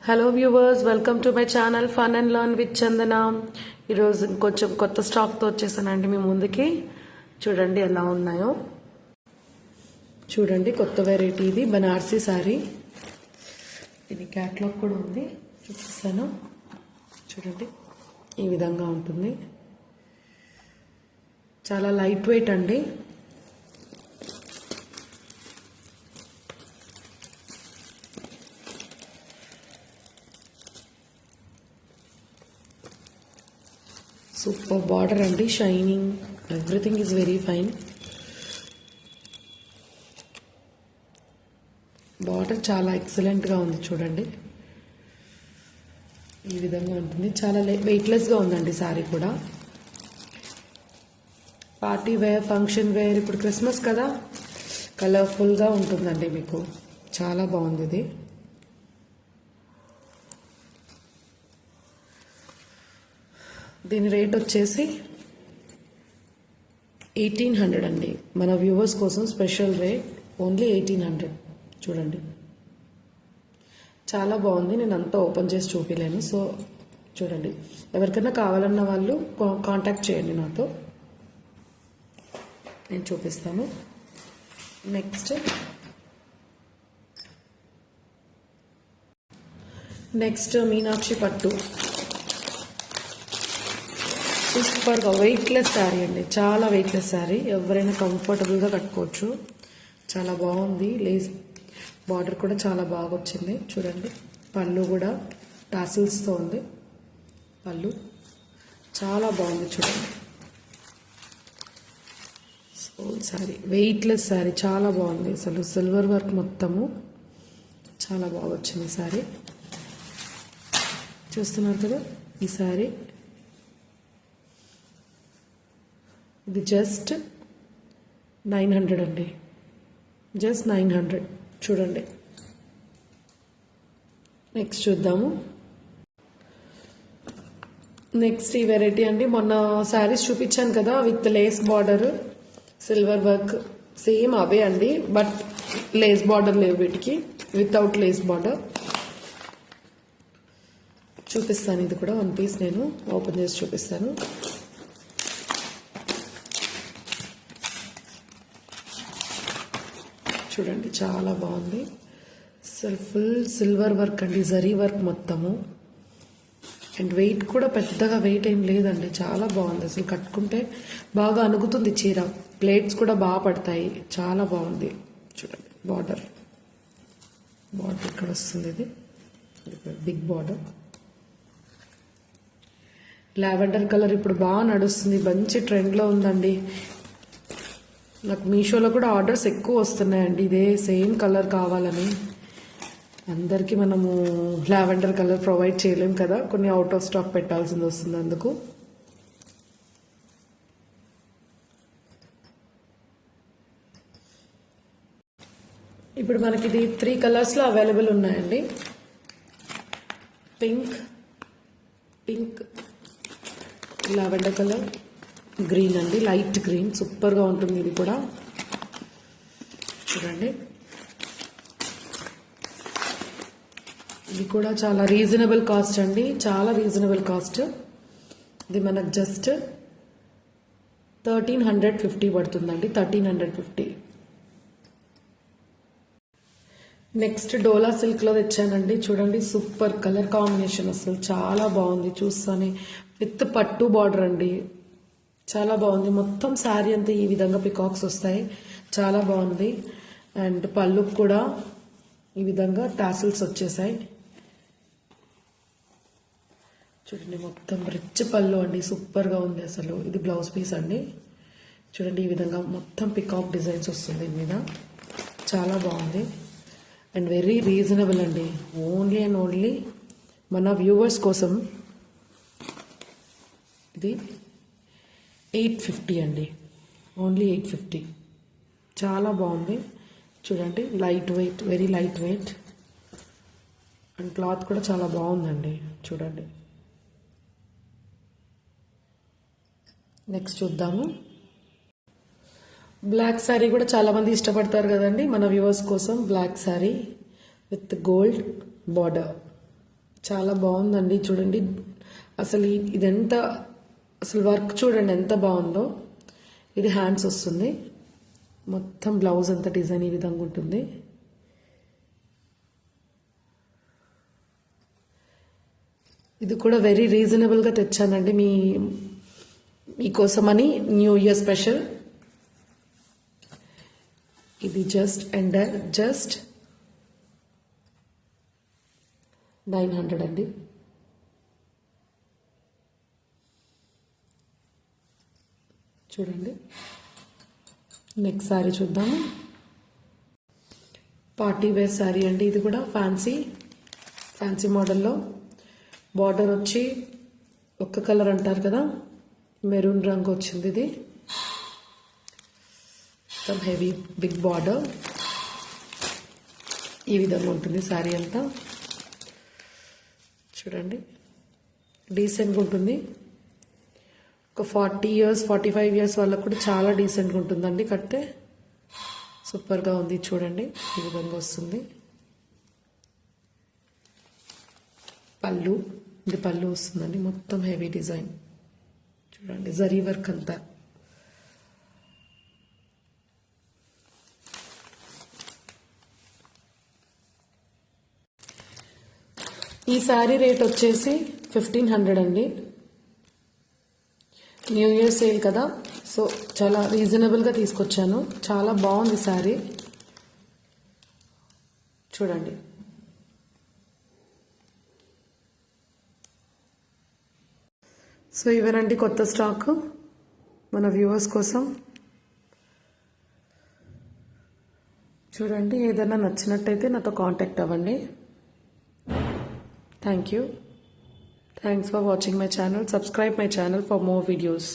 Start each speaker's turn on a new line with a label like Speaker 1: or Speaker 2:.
Speaker 1: Hello viewers, welcome to my channel fun and learn with Chandana. ఈరోజు కొంచెం కొత్త స్టాక్తో వచ్చేసానండి మీ ముందుకి. చూడండి ఎలా ఉన్నాయో. చూడండి కొత్త వెరైటీ, ఇది బనారసీ శారీ. ఇది క్యాట్లాగ్ కూడా ఉంది, చూపిస్తాను. చూడండి ఈ విధంగా ఉంటుంది. చాలా లైట్ వెయిట్ అండి. సూపర్ బార్డర్ అండి, shining, everything is very fine. Border చాలా ఎక్సలెంట్గా ఉంది. చూడండి ఈ విధంగా ఉంటుంది. చాలా వెయిట్లెస్గా ఉందండి శారీ కూడా. పార్టీ వేర్, ఫంక్షన్ వేర్, ఇప్పుడు క్రిస్మస్ కదా, కలర్ఫుల్గా ఉంటుందండి మీకు. చాలా బాగుంది ఇది. దీని రేట్ వచ్చేసి 1800 అండి. మన వ్యూవర్స్ కోసం స్పెషల్ రేట్, ఓన్లీ 1800. చూడండి చాలా బాగుంది. నేను అంతా ఓపెన్ చేసి చూపించలేను, సో చూడండి. ఎవరికైనా కావాలన్న వాళ్ళు కాంటాక్ట్ చేయండి నాతో, నేను చూపిస్తాను. నెక్స్ట్ మీనాక్షి పట్టు. సూపర్గా వెయిట్లెస్ శారీ అండి, చాలా వెయిట్లెస్ శారీ. ఎవరైనా కంఫర్టబుల్గా కట్టుకోవచ్చు. చాలా బాగుంది. లేస్ బార్డర్ కూడా చాలా బాగా వచ్చింది. చూడండి పళ్ళు కూడా టాసిల్స్తో ఉంది. పళ్ళు చాలా బాగుంది. చూడండి శారీ వెయిట్లెస్ శారీ, చాలా బాగుంది. అసలు సిల్వర్ వర్క్ మొత్తము చాలా బాగా వచ్చింది శారీ. చూస్తున్నారు కదా ఈ శారీ. ఇది జస్ట్ 900 అండి, జస్ట్ 900. చూడండి నెక్స్ట్ చూద్దాము. నెక్స్ట్ ఈ వెరైటీ అండి. మొన్న శారీస్ చూపించాను కదా with lace border, silver work, same అవే అండి. బట్ లేస్ బార్డర్ లేవు వీటికి, వితౌట్ లేస్ బార్డర్. చూపిస్తాను. ఇది కూడా వన్ పీస్ నేను ఓపెన్ చేసి చూపిస్తాను. చూడండి చాలా బాగుంది. ఫుల్ సిల్వర్ వర్క్ అండి, జరీ వర్క్ మొత్తము. అండ్ వెయిట్ కూడా పెద్దగా వెయిట్ ఏం లేదండి, చాలా బాగుంది. అసలు కట్టుకుంటే బాగా అనుగుతుంది చీర. ప్లేట్స్ కూడా బాగా పడతాయి, చాలా బాగుంది. చూడండి బార్డర్ ఇక్కడ వస్తుంది. ఇది బిగ్ బార్డర్. లావెండర్ కలర్ ఇప్పుడు బాగా నడుస్తుంది, మంచి ట్రెండ్లో ఉందండి. నాకు మీషోలో కూడా ఆర్డర్స్ ఎక్కువ వస్తున్నాయండి ఇదే సేమ్ కలర్ కావాలని. అందరికీ మనము లావెండర్ కలర్ ప్రొవైడ్ చేయలేం కదా, కొన్ని అవుట్ ఆఫ్ స్టాక్ పెట్టాల్సింది వస్తుంది. అందుకు ఇప్పుడు మనకి ఇది 3 కలర్స్లో అవైలబుల్ ఉన్నాయండి. పింక్, లావెండర్ కలర్, గ్రీన్ అండి, లైట్ గ్రీన్. సూపర్గా ఉంటుంది ఇది కూడా. చూడండి ఇది కూడా చాలా రీజనబుల్ కాస్ట్ అండి, చాలా రీజనబుల్ కాస్ట్. ఇది మనకు జస్ట్ 1350 పడుతుందండి, 1350. నెక్స్ట్ డోలా సిల్క్లో తెచ్చానండి. చూడండి సూపర్ కలర్ కాంబినేషన్, అసలు చాలా బాగుంది. చూస్తానే విత్ పట్టు బార్డర్ అండి, చాలా బాగుంది. మొత్తం శారీ అంతా ఈ విధంగా పికాక్స్ వస్తాయి, చాలా బాగుంది. అండ్ పళ్ళు కూడా ఈ విధంగా టాసిల్స్ వచ్చేసాయి. చూడండి మొత్తం రిచ్ పళ్ళు అండి, సూపర్గా ఉంది అసలు. ఇది బ్లౌజ్ పీస్ అండి. చూడండి ఈ విధంగా మొత్తం పికాక్ డిజైన్స్ వస్తుంది దీని మీద, చాలా బాగుంది. అండ్ వెరీ రీజనబుల్ అండి, ఓన్లీ అండ్ ఓన్లీ మన వ్యూవర్స్ కోసం. ఇది 850 అండి, ఓన్లీ 850. చాలా బాగుంది. చూడండి light weight, very light weight. And cloth కూడా చాలా బాగుందండి. చూడండి నెక్స్ట్ చూద్దాము. బ్లాక్ శారీ కూడా చాలా మంది ఇష్టపడతారు కదండి. మన వ్యూవర్స్ కోసం black sari with gold border. చాలా బాగుందండి చూడండి. అసలు ఇదెంత అసలు వర్క్ చూడండి ఎంత బాగుందో. ఇది హ్యాండ్స్ వస్తుంది, మొత్తం బ్లౌజ్ అంతా డిజైన్ ఈ విధంగా ఉంటుంది. ఇది కూడా వెరీ రీజనబుల్గా తెచ్చానండి మీకోసమని, న్యూ ఇయర్ స్పెషల్. ఇది జస్ట్ 900 అండి. చూడండి. నెక్స్ట్ శారీ చూద్దాము. పార్టీ వేర్ శారీ అండి. ఇది కూడా ఫ్యాన్సీ మోడల్లో. బార్డర్ వచ్చి ఒక్క కలర్ అంటారు కదా, మెరూన్ రంగు వచ్చింది. ఇది మొత్తం హెవీ బిగ్ బార్డర్ ఈ విధంగా ఉంటుంది శారీ అంతా. చూడండి, డీసెంట్గా ఉంటుంది. ఒక 40 years 45 years వాళ్ళకు కూడా చాలా డీసెంట్గా ఉంటుందండి. కడితే సూపర్గా ఉంది. చూడండి ఈ విధంగా వస్తుంది. ఇది పళ్ళు వస్తుందండి. మొత్తం హెవీ డిజైన్ చూడండి, జరీ వర్క్ అంతా. ఈ శారీ రేట్ వచ్చేసి 1500 అండి. న్యూ ఇయర్ సేల్ కదా, సో చాలా రీజనబుల్గా తీసుకొచ్చాను. చాలా బాగుంది శారీ. చూడండి. సో ఇవేనండి కొత్త స్టాక్ మన వ్యూవర్స్ కోసం. చూడండి, ఏదైనా నచ్చినట్టయితే నాతో కాంటాక్ట్ అవ్వండి. Thank you. Thanks for watching my channel. Subscribe my channel for more videos.